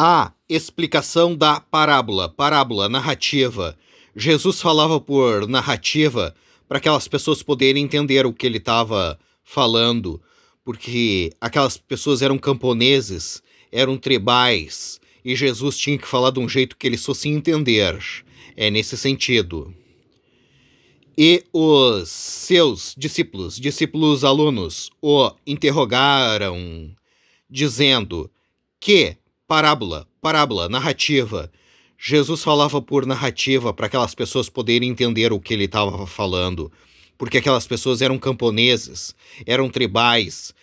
A explicação da parábola narrativa. Jesus falava por narrativa para aquelas pessoas poderem entender o que ele estava falando, porque aquelas pessoas eram camponeses, eram tribais, e Jesus tinha que falar de um jeito que eles fossem entender. É nesse sentido. E os seus discípulos alunos, o interrogaram, dizendo que parábola, narrativa. Jesus falava por narrativa para aquelas pessoas poderem entender o que ele estava falando, porque aquelas pessoas eram camponeses, eram tribais,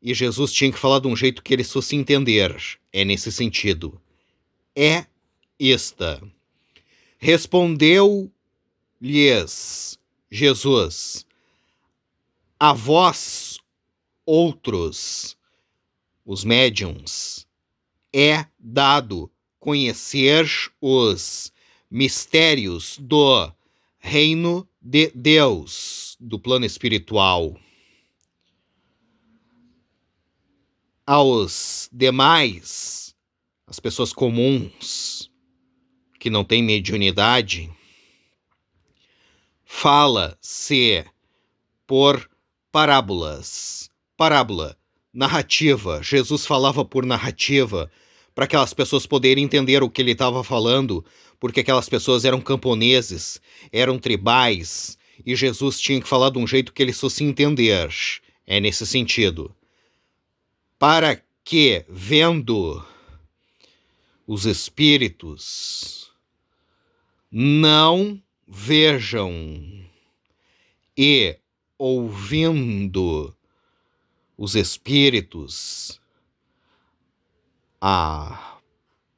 e Jesus tinha que falar de um jeito que eles fossem entender. É nesse sentido. É esta. Respondeu-lhes Jesus: a vós, outros, os médiuns, é dado conhecer os mistérios do reino de Deus, do plano espiritual. Aos demais, as pessoas comuns, que não têm mediunidade, fala-se por parábolas. Parábola, narrativa. Jesus falava por narrativa para aquelas pessoas poderem entender o que ele estava falando, porque aquelas pessoas eram camponeses, eram tribais, e Jesus tinha que falar de um jeito que eles fossem entender. É nesse sentido. Para que, vendo os espíritos, não vejam, e ouvindo os espíritos a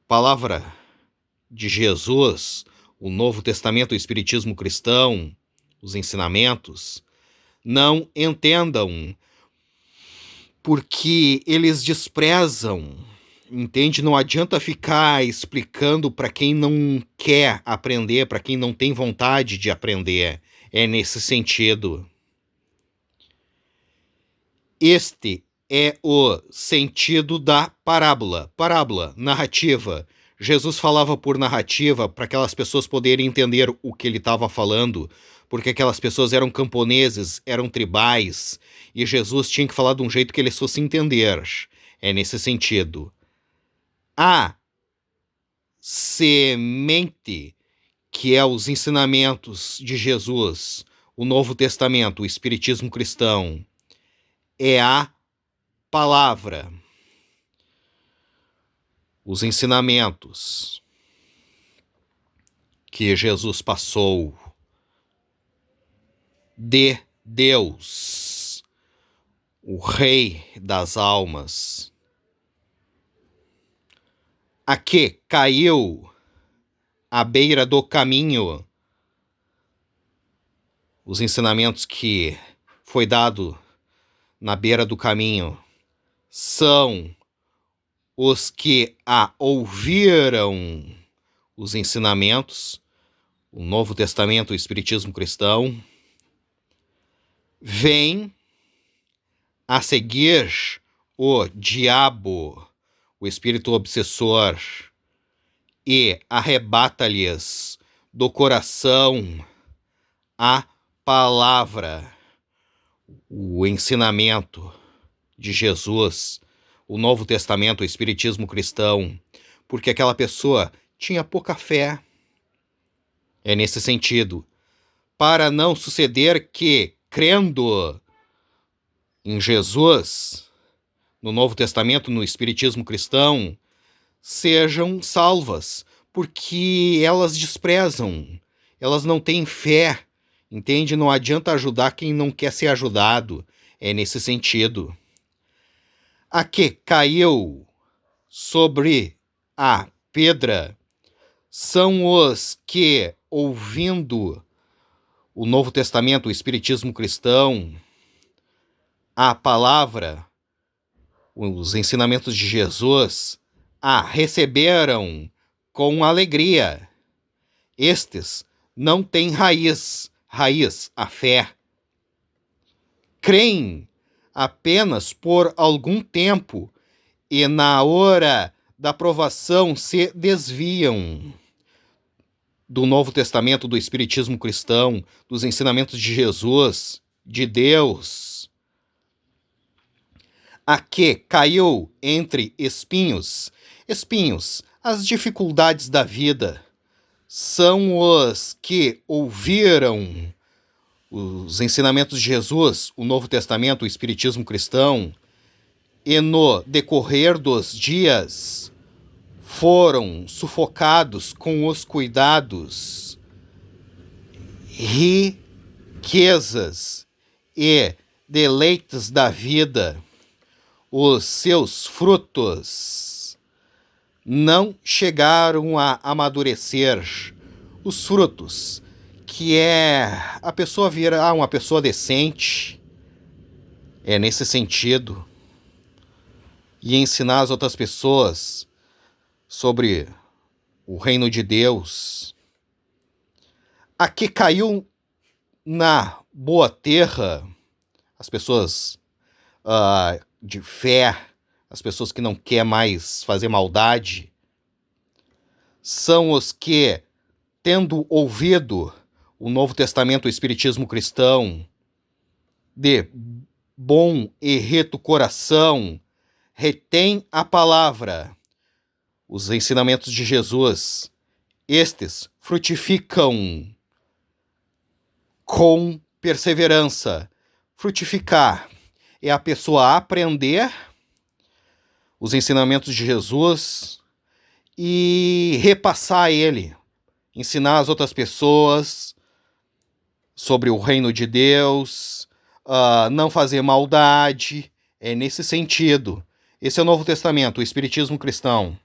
palavra de Jesus, o Novo Testamento, o Espiritismo cristão, os ensinamentos, não entendam, porque eles desprezam. Entende? Não adianta ficar explicando para quem não quer aprender, para quem não tem vontade de aprender. É nesse sentido. Este é o sentido da parábola. Parábola, narrativa. Jesus falava por narrativa para aquelas pessoas poderem entender o que ele estava falando, porque aquelas pessoas eram camponeses, eram tribais, e Jesus tinha que falar de um jeito que eles fossem entender. É nesse sentido. A semente, que é os ensinamentos de Jesus, o Novo Testamento, o Espiritismo cristão, é a palavra, os ensinamentos que Jesus passou de Deus, o Rei das almas, a que caiu à beira do caminho, os ensinamentos que foi dado na beira do caminho são os que a ouviram, os ensinamentos, o Novo Testamento, o Espiritismo cristão, vem a seguir o diabo, o espírito obsessor, e arrebata-lhes do coração a palavra, o ensinamento de Jesus, o Novo Testamento, o Espiritismo cristão, porque aquela pessoa tinha pouca fé. É nesse sentido. Para não suceder que, crendo em Jesus, no Novo Testamento, no Espiritismo cristão, sejam salvas, porque elas desprezam, elas não têm fé, entende? Não adianta ajudar quem não quer ser ajudado. É nesse sentido. A que caiu sobre a pedra são os que, ouvindo o Novo Testamento, o Espiritismo cristão, a palavra, os ensinamentos de Jesus, a receberam com alegria. Estes não têm raiz, a fé. Creem apenas por algum tempo, e na hora da provação se desviam do Novo Testamento, do Espiritismo cristão, dos ensinamentos de Jesus, de Deus. A que caiu entre espinhos. Espinhos, as dificuldades da vida, são os que ouviram os ensinamentos de Jesus, o Novo Testamento, o Espiritismo cristão, e no decorrer dos dias foram sufocados com os cuidados, riquezas e deleites da vida. Os seus frutos não chegaram a amadurecer. Os frutos, que é a pessoa virar uma pessoa decente, é nesse sentido, e ensinar as outras pessoas sobre o reino de Deus. A que caiu na boa terra, as pessoas de fé, as pessoas que não querem mais fazer maldade, são os que, tendo ouvido o Novo Testamento, o Espiritismo cristão, de bom e reto coração, retém a palavra, os ensinamentos de Jesus, estes frutificam com perseverança. Frutificar é a pessoa aprender os ensinamentos de Jesus e repassar ele, ensinar as outras pessoas sobre o reino de Deus, não fazer maldade, é nesse sentido. Esse é o Novo Testamento, o Espiritismo cristão.